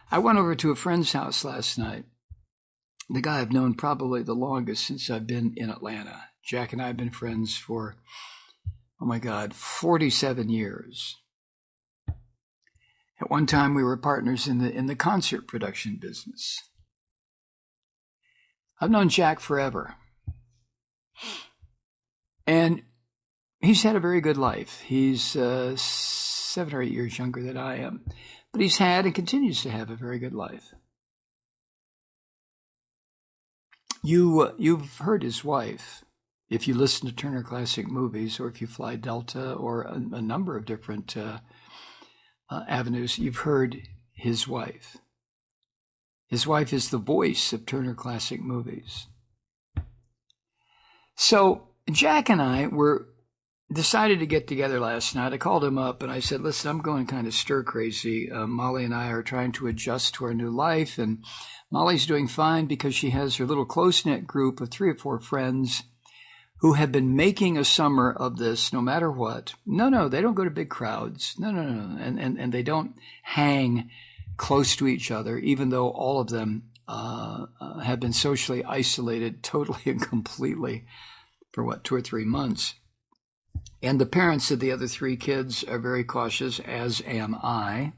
I went over to a friend's house last night. The guy I've known probably the longest since I've been in Atlanta. Jack and I have been friends for, 47 years. At one time, we were partners in the concert production business. I've known Jack forever. And he's had a very good life. He's 7 or 8 years younger than I am. But he's had and continues to have a very good life. You've heard his wife. If you listen to Turner Classic Movies, or if you fly Delta, or a number of different avenues, you've heard his wife. His wife is the voice of Turner Classic Movies. So Jack and I decided to get together last night. I called him up and I said, listen, I'm going kind of stir crazy. Molly and I are trying to adjust to our new life, and Molly's doing fine because she has her little close-knit group of 3 or 4 friends who have been making a summer of this no matter what. No, they don't go to big crowds. No. And they don't hang close to each other, even though all of them have been socially isolated totally and completely for 2 or 3 months. And the parents of the other 3 kids are very cautious, as am I,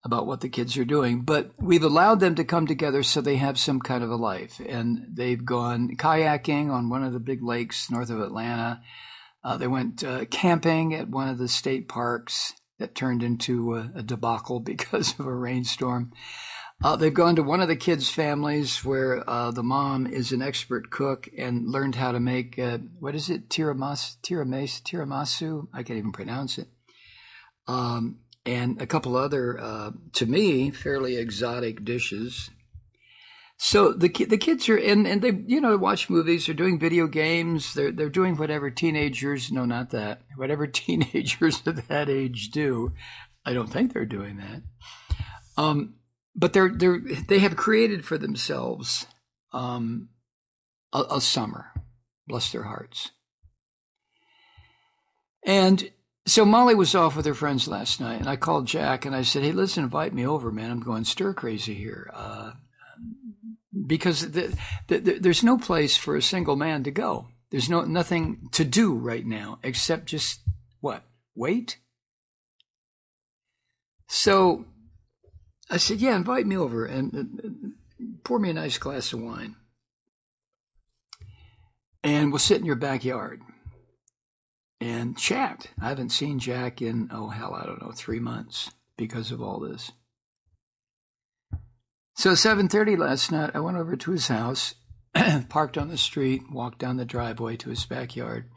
about what the kids are doing. But we've allowed them to come together so they have some kind of a life. And they've gone kayaking on one of the big lakes north of Atlanta. They went camping at one of the state parks that turned into a debacle because of a rainstorm. They've gone to one of the kids' families where the mom is an expert cook and learned how to make, tiramisu? I can't even pronounce it. And a couple other, to me, fairly exotic dishes. So the kids are in, and they, watch movies, they're doing video games, they're doing whatever teenagers of that age do. I don't think they're doing that. But they have created for themselves a summer, bless their hearts. And so Molly was off with her friends last night, and I called Jack and I said, hey, listen, invite me over, man. I'm going stir crazy here. Because there's no place for a single man to go. There's nothing to do right now except just what? Wait? So I said, yeah, invite me over and pour me a nice glass of wine. And we'll sit in your backyard and chat. I haven't seen Jack in, 3 months because of all this. So 7:30 last night, I went over to his house, parked on the street, walked down the driveway to his backyard,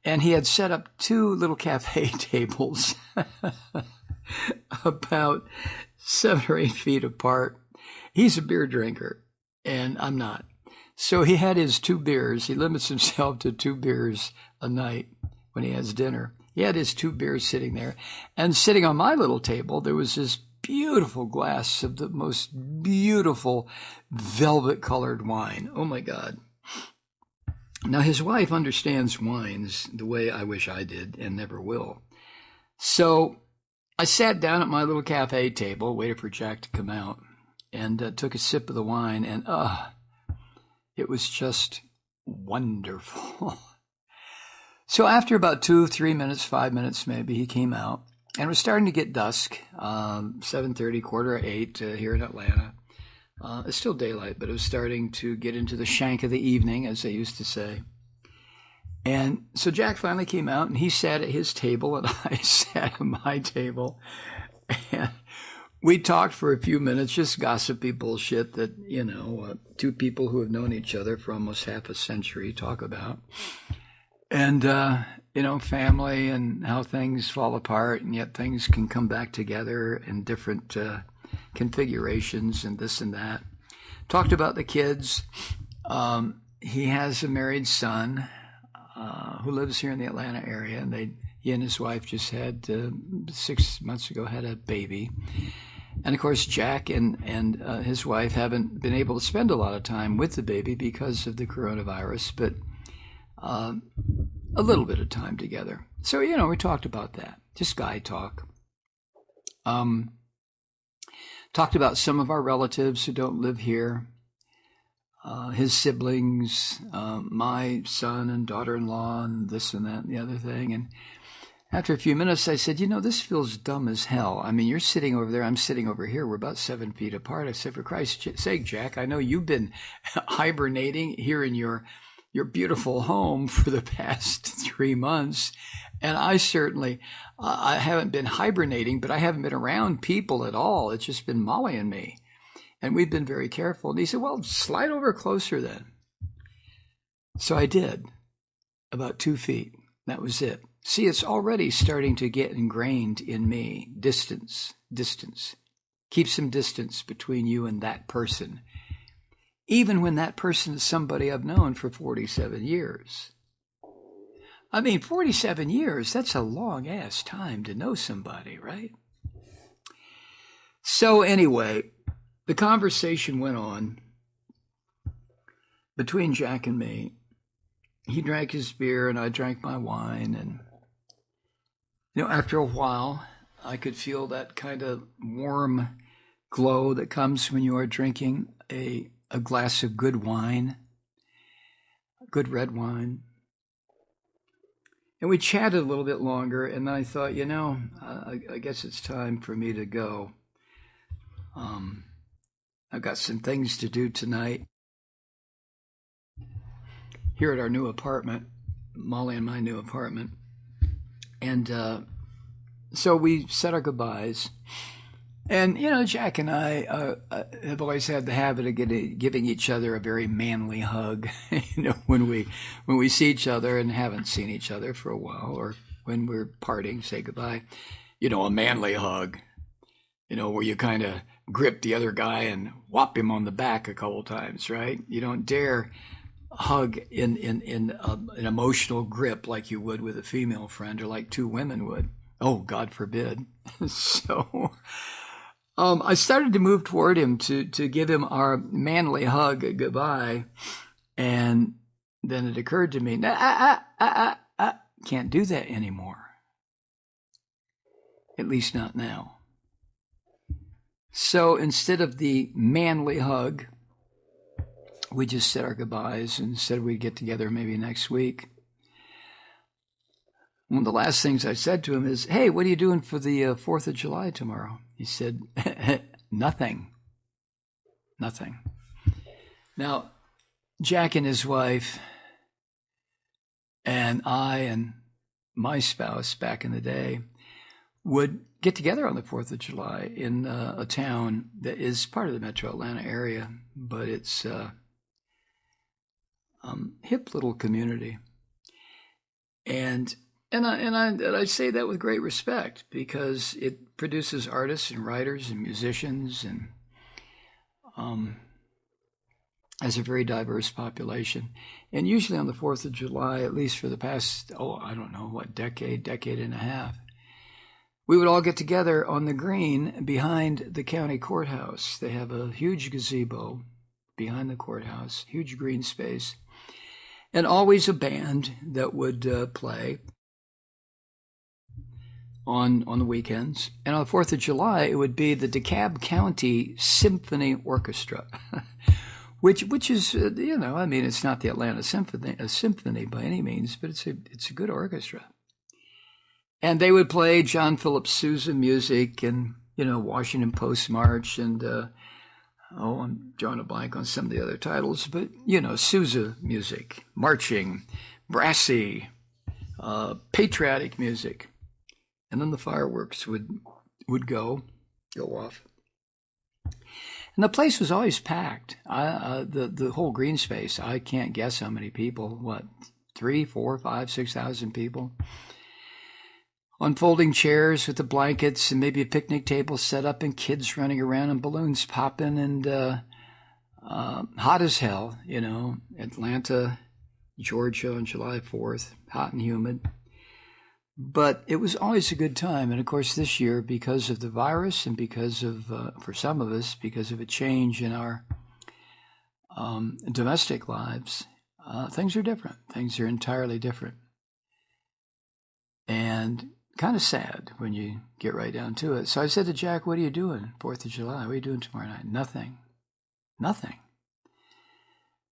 and he had set up 2 little cafe tables about 7 or 8 feet apart. He's a beer drinker, and I'm not. So he had his 2 beers. He limits himself to 2 beers a night when he has dinner. He had his 2 beers sitting there. And sitting on my little table, there was this beautiful glass of the most beautiful velvet-colored wine. Oh, my God. Now, his wife understands wines the way I wish I did and never will. So I sat down at my little cafe table, waited for Jack to come out, and took a sip of the wine, and it was just wonderful. So after about 2-3 minutes, 5 minutes maybe, he came out, and it was starting to get dusk, 7:30, 7:45 here in Atlanta. It's still daylight, but it was starting to get into the shank of the evening, as they used to say. And so Jack finally came out, and he sat at his table, and I sat at my table. And we talked for a few minutes, just gossipy bullshit that, 2 people who have known each other for almost half a century talk about. And, family and how things fall apart, and yet things can come back together in different configurations and this and that. talked about the kids. He has a married son who lives here in the Atlanta area, and he and his wife just had 6 months ago had a baby. And of course, Jack and his wife haven't been able to spend a lot of time with the baby because of the coronavirus, but a little bit of time together. So, we talked about that, just guy talk. Talked about some of our relatives who don't live here, his siblings, my son and daughter-in-law, and this and that and the other thing. And after a few minutes, I said, this feels dumb as hell. I mean, you're sitting over there, I'm sitting over here. We're about 7 feet apart. I said, for Christ's sake, Jack, I know you've been hibernating here in your beautiful home for the past 3 months. And I certainly, I haven't been hibernating, but I haven't been around people at all. It's just been Molly and me. And we've been very careful. And he said, well, slide over closer then. So I did, about 2 feet. That was it. See, it's already starting to get ingrained in me. Distance. Keep some distance between you and that person. Even when that person is somebody I've known for 47 years. I mean, 47 years, that's a long-ass time to know somebody, right? So anyway, the conversation went on between Jack and me. He drank his beer and I drank my wine. And, after a while, I could feel that kind of warm glow that comes when you are drinking a glass of good wine, good red wine. And we chatted a little bit longer, and I thought, I guess it's time for me to go. I've got some things to do tonight here at our new apartment, Molly and my new apartment. And so we said our goodbyes. And, Jack and I have always had the habit of giving each other a very manly hug, when we see each other and haven't seen each other for a while, or when we're parting, say goodbye. A manly hug, where you kind of grip the other guy and whop him on the back a couple times, right? You don't dare hug in an emotional grip like you would with a female friend or like two women would. Oh, God forbid. So I started to move toward him to give him our manly hug goodbye. And then it occurred to me, can't do that anymore. At least not now. So instead of the manly hug, we just said our goodbyes and said we'd get together maybe next week. One of the last things I said to him is, hey, what are you doing for the 4th of July tomorrow? He said, nothing. Now, Jack and his wife and I and my spouse back in the day would get together on the 4th of July in a town that is part of the metro Atlanta area, but it's a hip little community. And I say that with great respect because it produces artists and writers and musicians and has a very diverse population. And usually on the 4th of July, at least for the past, decade and a half, we would all get together on the green behind the county courthouse. They have a huge gazebo behind the courthouse, huge green space, and always a band that would play on the weekends. And on the 4th of July, it would be the DeKalb County Symphony Orchestra, which is, it's not the Atlanta Symphony by any means, but it's a good orchestra. And they would play John Philip Sousa music and, Washington Post March and, I'm drawing a blank on some of the other titles, but, Sousa music, marching, brassy, patriotic music. And then the fireworks would go off. And the place was always packed. The whole green space, I can't guess how many people, 3, 4, 5, 6,000 people. On folding chairs with the blankets and maybe a picnic table set up and kids running around and balloons popping and hot as hell, Atlanta, Georgia on July 4th, hot and humid. But it was always a good time. And of course, this year, because of the virus and because of, for some of us, because of a change in our domestic lives, things are different. Things are entirely different. And kind of sad when you get right down to it. So I said to Jack, what are you doing 4th of July? What are you doing tomorrow night? Nothing.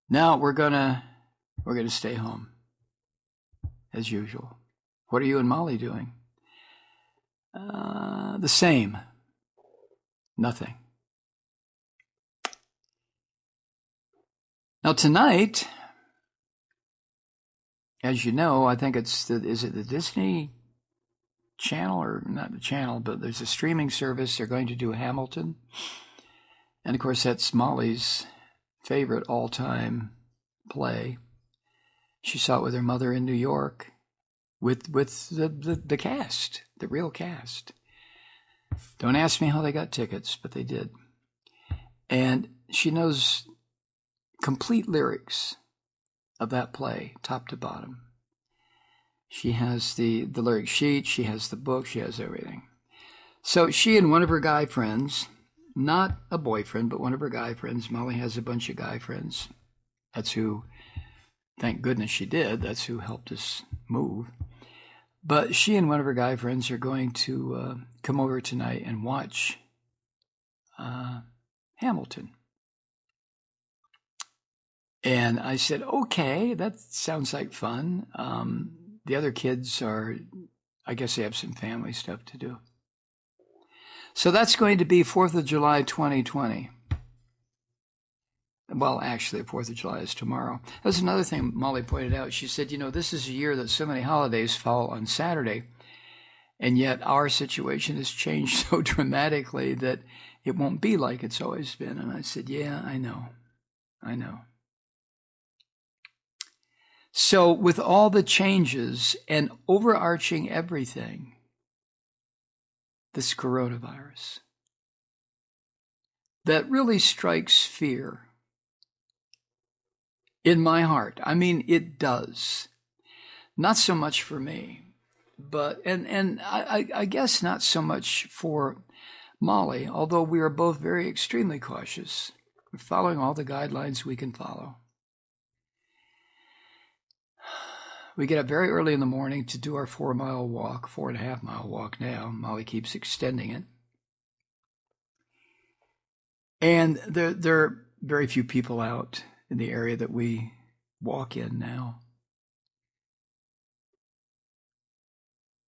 Now we're gonna stay home as usual. What are you and Molly doing? The same. Nothing. Now tonight, as you know, I think is it the Disney Channel, or not the channel, but there's a streaming service. They're going to do Hamilton. And of course, that's Molly's favorite all-time play. She saw it with her mother in New York with the cast, the real cast. Don't ask me how they got tickets, but they did. And she knows complete lyrics of that play, top to bottom. She has the lyric sheet, she has the book, she has everything. So she and one of her guy friends, not a boyfriend, but one of her guy friends, Molly has a bunch of guy friends. That's who, thank goodness she did, that's who helped us move. But she and one of her guy friends are going to come over tonight and watch Hamilton. And I said, okay, that sounds like fun. The other kids I guess they have some family stuff to do. So that's going to be 4th of July 2020. Well, actually, 4th of July is tomorrow. That's another thing Molly pointed out. She said, this is a year that so many holidays fall on Saturday, and yet our situation has changed so dramatically that it won't be like it's always been. And I said, yeah, I know. So with all the changes and overarching everything, this coronavirus, that really strikes fear in my heart. I mean, it does. Not so much for me, but, and I guess not so much for Molly, although we are both very extremely cautious. We're following all the guidelines we can follow. We get up very early in the morning to do our 4-mile walk, 4.5-mile walk now. Molly keeps extending it. And there are very few people out in the area that we walk in now.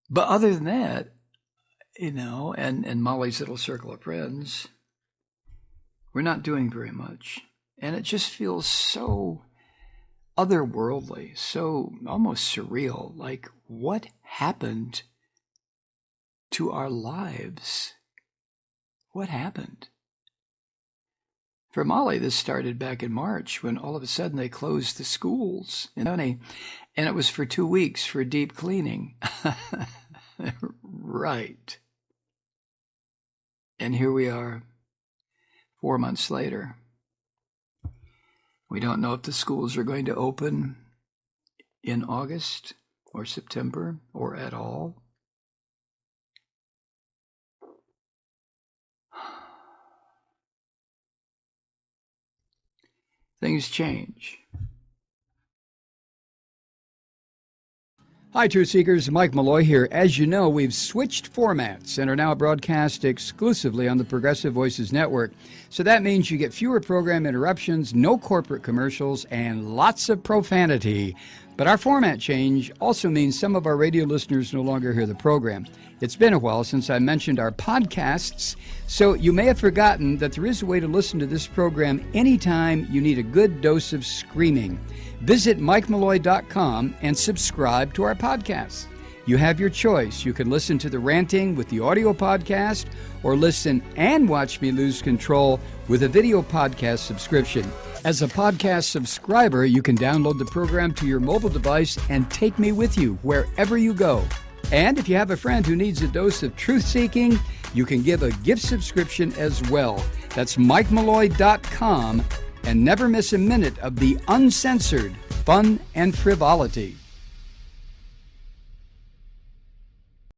But other than that, and Molly's little circle of friends, we're not doing very much. And it just feels so otherworldly, so almost surreal. Like, what happened to our lives? What happened? For Molly, this started back in March when all of a sudden they closed the schools in Tony, and it was for 2 weeks for deep cleaning. Right. And here we are, 4 months later. We don't know if the schools are going to open in August or September or at all. Things change. Hi, Truth Seekers. Mike Malloy here. As you know, we've switched formats and are now broadcast exclusively on the Progressive Voices Network. So that means you get fewer program interruptions, no corporate commercials, and lots of profanity. But our format change also means some of our radio listeners no longer hear the program. It's been a while since I mentioned our podcasts, so you may have forgotten that there is a way to listen to this program anytime you need a good dose of screaming. Visit MikeMalloy.com and subscribe to our podcasts. You have your choice. You can listen to The Ranting with the audio podcast, or listen and watch me lose control with a video podcast subscription. As a podcast subscriber, you can download the program to your mobile device and take me with you wherever you go. And if you have a friend who needs a dose of truth-seeking, you can give a gift subscription as well. That's MikeMalloy.com and never miss a minute of the uncensored fun and frivolity.